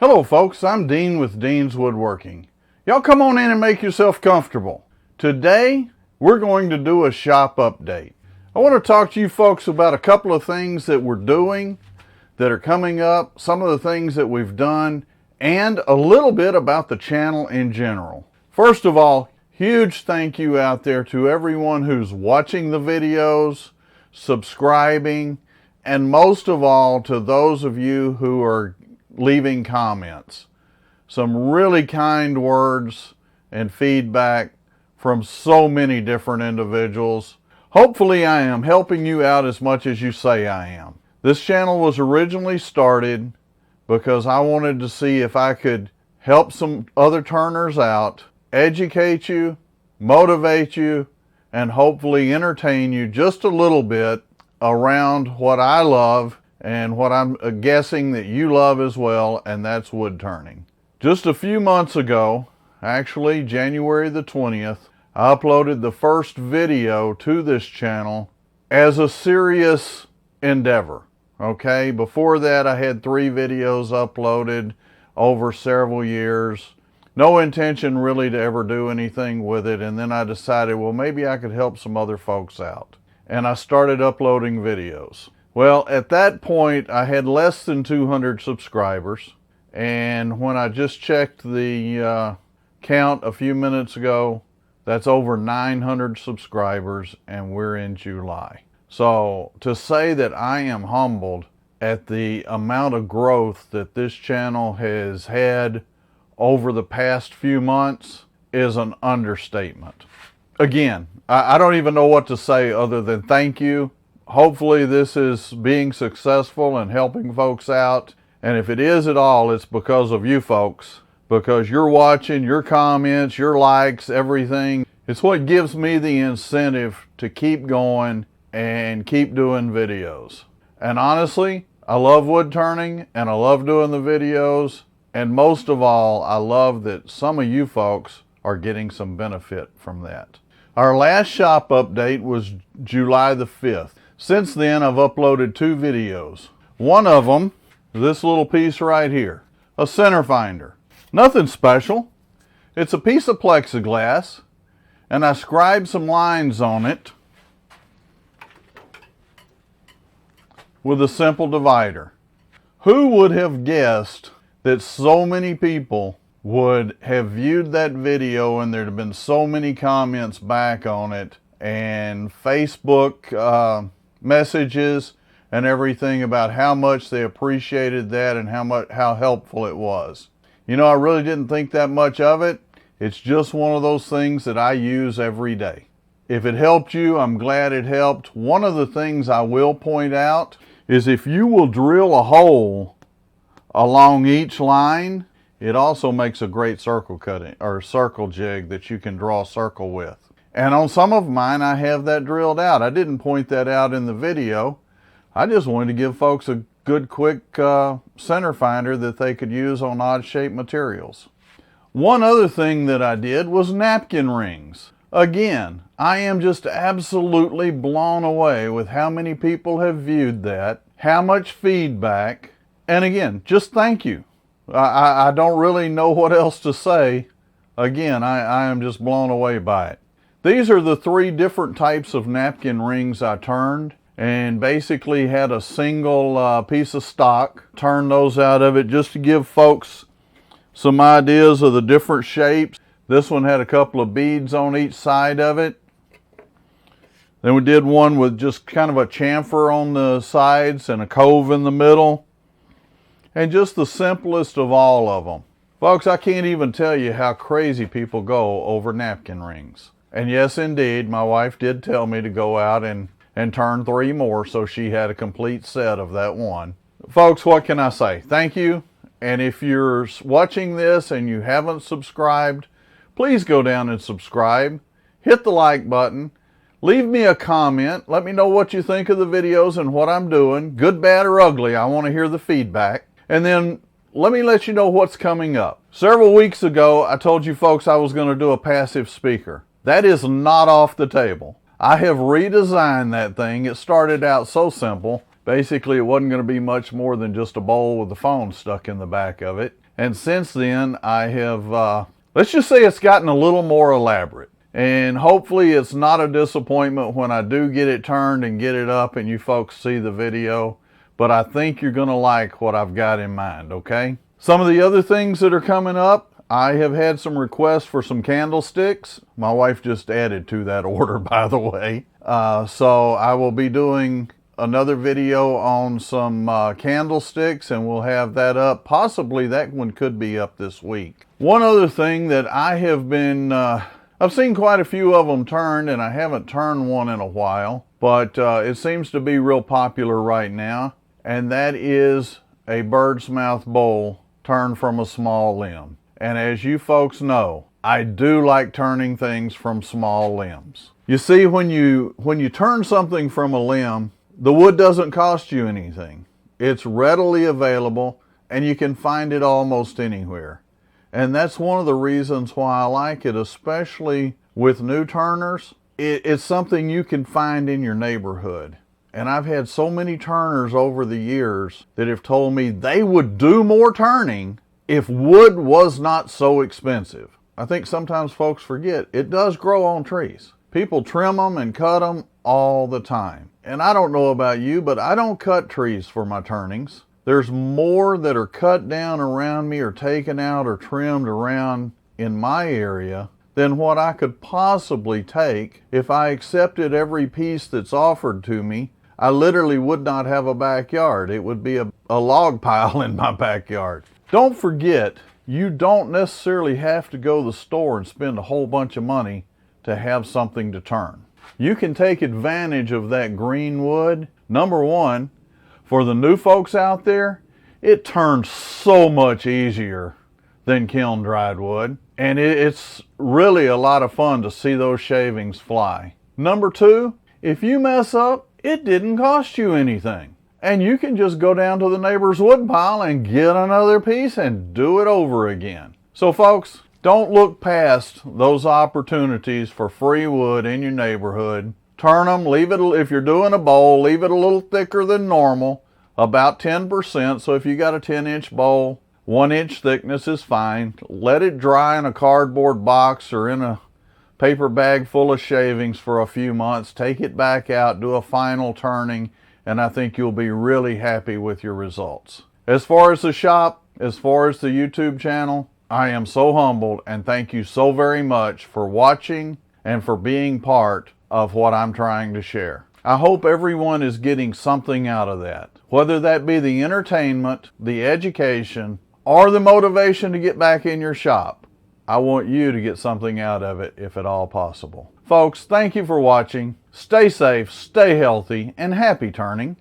Hello folks, I'm Dean with Dean's Woodworking. Y'all come on in and make yourself comfortable. Today, we're going to do a shop update. I want to talk to you folks about a couple of things that we're doing, that are coming up, some of the things that we've done, and a little bit about the channel in general. First of all, huge thank you out there to everyone who's watching the videos, subscribing, and most of all to those of you who are leaving comments. Some really kind words and feedback from so many different individuals. Hopefully I am helping you out as much as you say I am. This channel was originally started because I wanted to see if I could help some other turners out, educate you, motivate you, and hopefully entertain you just a little bit around what I love and what I'm guessing that you love as well, and that's wood turning. Just a few months ago, actually January the 20th, I uploaded the first video to this channel as a serious endeavor. Okay, before that I had 3 videos uploaded over several years. No intention really to ever do anything with it, and then I decided, well, maybe I could help some other folks out. And I started uploading videos. Well, at that point, I had less than 200 subscribers, and when I just checked the count a few minutes ago, that's over 900 subscribers, and we're in July. So to say that I am humbled at the amount of growth that this channel has had over the past few months is an understatement. Again, I don't even know what to say other than thank you. Hopefully this is being successful and helping folks out. And if it is at all, it's because of you folks. Because you're watching, your comments, your likes, everything. It's what gives me the incentive to keep going and keep doing videos. And honestly, I love wood turning and I love doing the videos. And most of all, I love that some of you folks are getting some benefit from that. Our last shop update was July the 5th. Since then, I've uploaded 2 videos. One of them, this little piece right here, a center finder. Nothing special. It's a piece of plexiglass, and I scribed some lines on it with a simple divider. Who would have guessed that so many people would have viewed that video and there'd have been so many comments back on it, and Facebook messages and everything about how much they appreciated that and how helpful it was. You know, I really didn't think that much of it. It's just one of those things that I use every day. If it helped you, I'm glad it helped. One of the things I will point out is if you will drill a hole along each line, it also makes a great circle cutting or circle jig that you can draw a circle with. And on some of mine, I have that drilled out. I didn't point that out in the video. I just wanted to give folks a good, quick center finder that they could use on odd-shaped materials. One other thing that I did was napkin rings. Again, I am just absolutely blown away with how many people have viewed that, how much feedback, and again, just thank you. I don't really know what else to say. Again, I am just blown away by it. These are the 3 different types of napkin rings I turned, and basically had a single piece of stock. Turned those out of it just to give folks some ideas of the different shapes. This one had a couple of beads on each side of it. Then we did one with just kind of a chamfer on the sides and a cove in the middle. And just the simplest of all of them. Folks, I can't even tell you how crazy people go over napkin rings. And yes, indeed, my wife did tell me to go out and turn 3 more, so she had a complete set of that one. Folks, what can I say? Thank you. And if you're watching this and you haven't subscribed, please go down and subscribe. Hit the like button. Leave me a comment. Let me know what you think of the videos and what I'm doing. Good, bad, or ugly. I want to hear the feedback. And then let me let you know what's coming up. Several weeks ago, I told you folks I was going to do a passive speaker. That is not off the table. I have redesigned that thing. It started out so simple. Basically, it wasn't going to be much more than just a bowl with the phone stuck in the back of it. And since then, I have, let's just say it's gotten a little more elaborate. And hopefully it's not a disappointment when I do get it turned and get it up and you folks see the video. But I think you're going to like what I've got in mind, okay? Some of the other things that are coming up, I have had some requests for some candlesticks. My wife just added to that order, by the way. So I will be doing another video on some candlesticks, and we'll have that up. Possibly that one could be up this week. One other thing that I have been, I've seen quite a few of them turned, and I haven't turned one in a while, but it seems to be real popular right now, and that is a bird's mouth bowl turned from a small limb. And as you folks know, I do like turning things from small limbs. You see, when you turn something from a limb, the wood doesn't cost you anything. It's readily available and you can find it almost anywhere. And that's one of the reasons why I like it, especially with new turners. It's something you can find in your neighborhood. And I've had so many turners over the years that have told me they would do more turning if wood was not so expensive. I think sometimes folks forget it does grow on trees. People trim them and cut them all the time. And I don't know about you, but I don't cut trees for my turnings. There's more that are cut down around me or taken out or trimmed around in my area than what I could possibly take. If I accepted every piece that's offered to me, I literally would not have a backyard. It would be a log pile in my backyard. Don't forget, you don't necessarily have to go to the store and spend a whole bunch of money to have something to turn. You can take advantage of that green wood. Number one, for the new folks out there, it turns so much easier than kiln dried wood. And it's really a lot of fun to see those shavings fly. Number two, if you mess up, it didn't cost you anything. And you can just go down to the neighbor's wood pile and get another piece and do it over again. So folks, don't look past those opportunities for free wood in your neighborhood. Turn them, leave it, if you're doing a bowl, leave it a little thicker than normal, about 10%. So if you got a 10-inch bowl, 1-inch thickness is fine. Let it dry in a cardboard box or in a paper bag full of shavings for a few months. Take it back out, do a final turning, and I think you'll be really happy with your results. As far as the shop, as far as the YouTube channel, I am so humbled and thank you so very much for watching and for being part of what I'm trying to share. I hope everyone is getting something out of that, whether that be the entertainment, the education, or the motivation to get back in your shop. I want you to get something out of it if at all possible. Folks, thank you for watching. Stay safe, stay healthy, and happy turning.